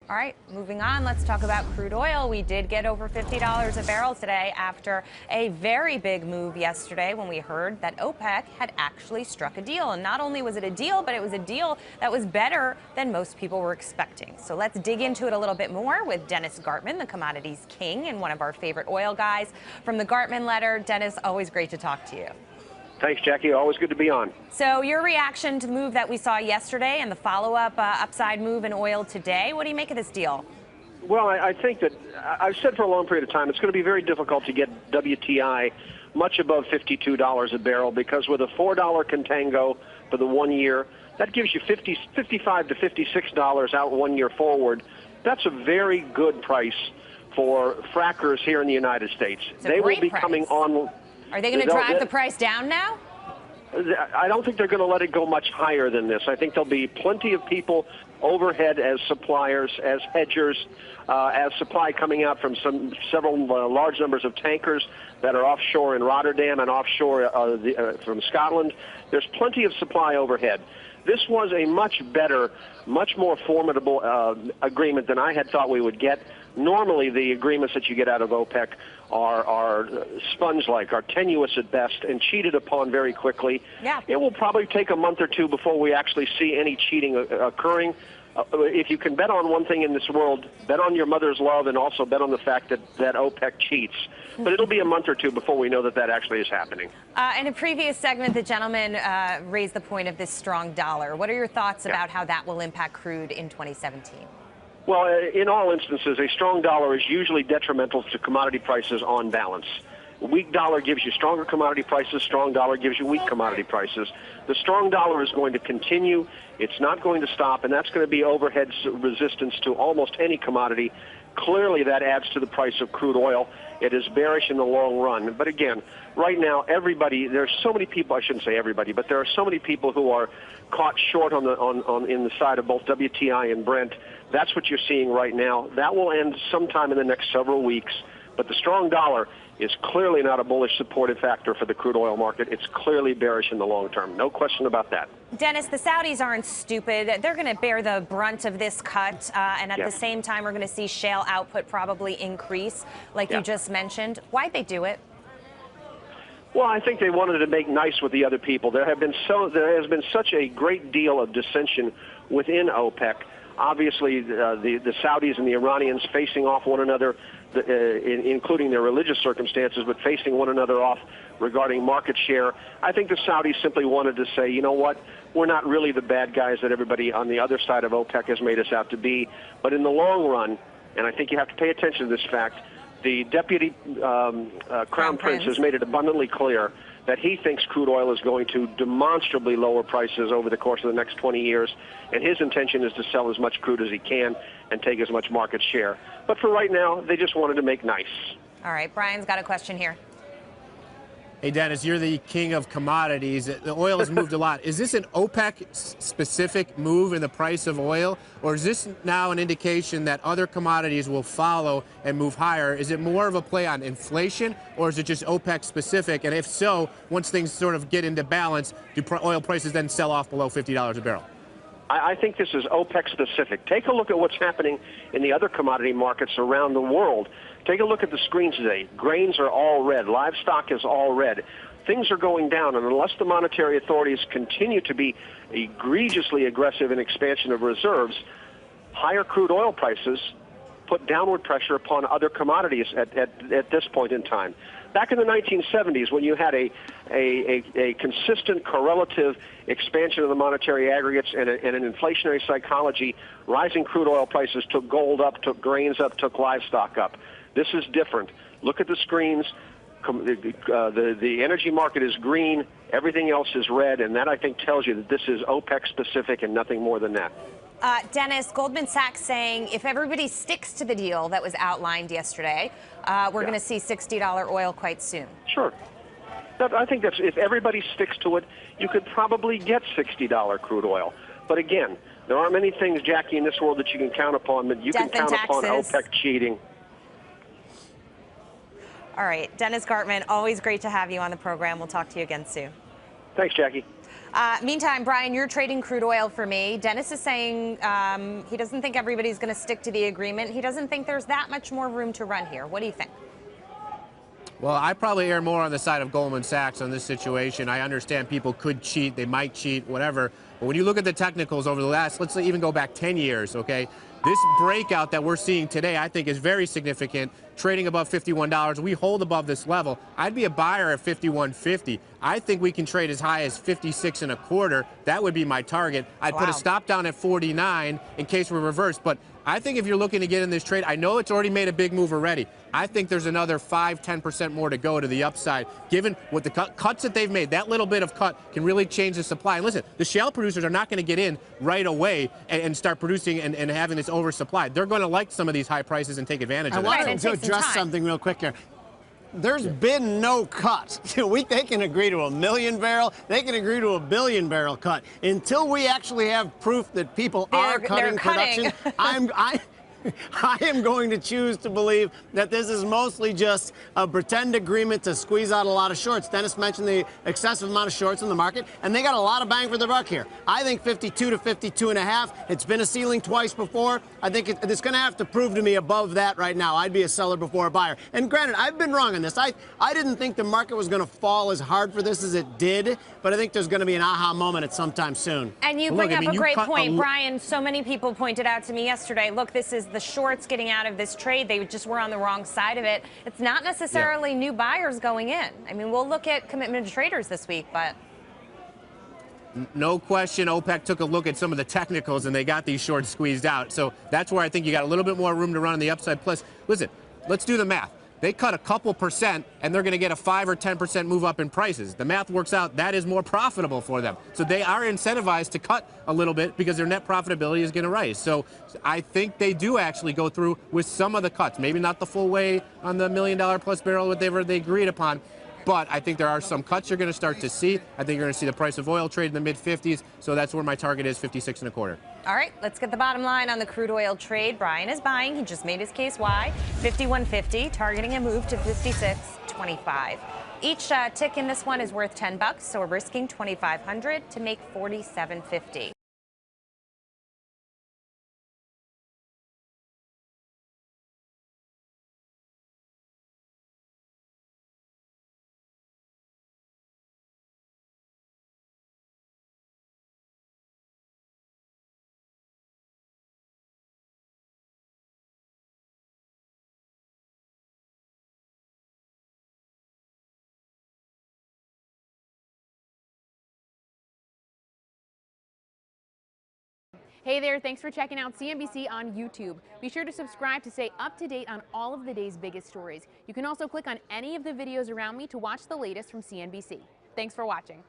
All right, moving on, let's talk about crude oil. We did get over $50 a barrel today after a very big move yesterday when we heard that OPEC had actually struck a deal. And not only was it a deal, but it was a deal that was better than most people were expecting. So let's dig into it a little bit more with Dennis Gartman, the commodities king and one of our favorite oil guys. From the Gartman letter, Dennis, always great to talk to you. Thanks, Jackie. Always good to be on. So your reaction to the move that we saw yesterday and the follow-up upside move in oil today, what do you make of this deal? Well, I think that I've said for a long period of time it's going to be very difficult to get WTI much above $52 a barrel because with a $4 contango for the 1 year, that gives you $55 to $56 out 1 year forward. That's a very good price for frackers here in the United States. They will be coming on. Are they going to drive the price down now? I don't think they're going to let it go much higher than this. I think there'll be plenty of people overhead as suppliers, as hedgers, as supply coming out from several large numbers of tankers that are offshore in Rotterdam and offshore from Scotland. There's plenty of supply overhead. This was a much better, much more formidable agreement than I had thought we would get. Normally, the agreements that you get out of OPEC are sponge-like, are tenuous at best, and cheated upon very quickly. Yeah. It will probably take a month or two before we actually see any cheating occurring. If you can bet on one thing in this world, bet on your mother's love and also bet on the fact that OPEC cheats. But it'll be a month or two before we know that actually is happening. In a previous segment, the gentleman raised the point of this strong dollar. What are your thoughts about how that will impact crude in 2017? Well, in all instances, a strong dollar is usually detrimental to commodity prices on balance. A weak dollar gives you stronger commodity prices. Strong dollar gives you weak commodity prices. The strong dollar is going to continue. It's not going to stop, and that's going to be overhead resistance to almost any commodity. Clearly, that adds to the price of crude oil. It is bearish in the long run. But again, right now, there's so many people, I shouldn't say everybody, but there are so many people who are caught short in the side of both WTI and Brent. That's what you're seeing right now. That will end sometime in the next several weeks. But the strong dollar is clearly not a bullish supportive factor for the crude oil market. It's clearly bearish in the long term. No question about that. Dennis, the Saudis aren't stupid. They're going to bear the brunt of this cut. And at the same time, we're going to see shale output probably increase, like you just mentioned. Why'd they do it? Well, I think they wanted to make nice with the other people. There has been such a great deal of dissension within OPEC. Obviously, the Saudis and the Iranians facing off one another, including their religious circumstances, but facing one another off regarding market share. I think the Saudis simply wanted to say, you know what, we're not really the bad guys that everybody on the other side of OPEC has made us out to be. But in the long run, and I think you have to pay attention to this fact, the deputy Crown Prince has made it abundantly clear that he thinks crude oil is going to demonstrably lower prices over the course of the next 20 years, and his intention is to sell as much crude as he can and take as much market share. But for right now, they just wanted to make nice. All right, Brian's got a question here. Hey, Dennis, you're the king of commodities. The oil has moved a lot. Is this an OPEC-specific move in the price of oil, or is this now an indication that other commodities will follow and move higher? Is it more of a play on inflation, or is it just OPEC-specific? And if so, once things sort of get into balance, do oil prices then sell off below $50 a barrel? I think this is OPEC-specific. Take a look at what's happening in the other commodity markets around the world. Take a look at the screens today. Grains are all red. Livestock is all red. Things are going down, and unless the monetary authorities continue to be egregiously aggressive in expansion of reserves, higher crude oil prices put downward pressure upon other commodities at this point in time. Back in the 1970s, when you had a consistent correlative expansion of the monetary aggregates and an inflationary psychology, rising crude oil prices took gold up, took grains up, took livestock up. This is different. Look at the screens. The energy market is green. Everything else is red, and that, I think, tells you that this is OPEC-specific and nothing more than that. Dennis, Goldman Sachs saying if everybody sticks to the deal that was outlined yesterday, we're going to see $60 oil quite soon. Sure. I think that's, if everybody sticks to it, you could probably get $60 crude oil. But again, there aren't many things, Jackie, in this world that you can count upon, but you can count upon OPEC cheating. All right. Dennis Gartman, always great to have you on the program. We'll talk to you again soon. Thanks, Jackie. Meantime, Brian, you're trading crude oil for me. Dennis is saying he doesn't think everybody's going to stick to the agreement. He doesn't think there's that much more room to run here. What do you think? Well, I probably err more on the side of Goldman Sachs on this situation. I understand people could cheat, they might cheat, whatever. But when you look at the technicals over the last, let's even go back 10 years, okay? This breakout that we're seeing today, I think, is very significant. Trading above $51, we hold above this level. I'd be a buyer at $51.50. I think we can trade as high as $56.25. That would be my target. I'd put a stop down at 49 in case we're reversed. But I think if you're looking to get in this trade, I know it's already made a big move already. I think there's another 5–10% more to go to the upside, given what the cuts that they've made. That little bit of cut can really change the supply. And listen, the shale producers are not going to get in right away and start producing and having this oversupply. They're going to like some of these high prices and take advantage of it. I wanted to address something real quick here. There's been no cut. They can agree to a million barrel. They can agree to a billion barrel cut. Until we actually have proof that people are cutting production, I am going to choose to believe that this is mostly just a pretend agreement to squeeze out a lot of shorts. Dennis mentioned the excessive amount of shorts in the market, and they got a lot of bang for the buck here. I think 52 to 52.5. It's been a ceiling twice before. I think it's going to have to prove to me above that right now. I'd be a seller before a buyer. And granted, I've been wrong on this. I didn't think the market was going to fall as hard for this as it did, but I think there's going to be an aha moment at some time soon. And you bring up a great point, Brian. So many people pointed out to me yesterday, look, this is the shorts getting out of this trade. They just were on the wrong side of it. It's not necessarily new buyers going in. I mean, we'll look at commitment to traders this week, but no question, OPEC took a look at some of the technicals and they got these shorts squeezed out. So that's where I think you got a little bit more room to run on the upside. Plus, listen, let's do the math. They cut a couple percent and they're going to get a 5 or 10% move up in prices. The math works out. That is more profitable for them. So they are incentivized to cut a little bit because their net profitability is going to rise. So I think they do actually go through with some of the cuts. Maybe not the full way on the $1 million plus barrel whatever they agreed upon. But I think there are some cuts you're going to start to see. I think you're going to see the price of oil trade in the mid-50s. So that's where my target is, 56.25. All right, let's get the bottom line on the crude oil trade. Brian is buying. He just made his case why. 51.50, targeting a move to 56.25. Each tick in this one is worth $10, so we're risking $2,500 to make $47.50. Hey there, thanks for checking out CNBC on YouTube. Be sure to subscribe to stay up to date on all of the day's biggest stories. You can also click on any of the videos around me to watch the latest from CNBC. Thanks for watching.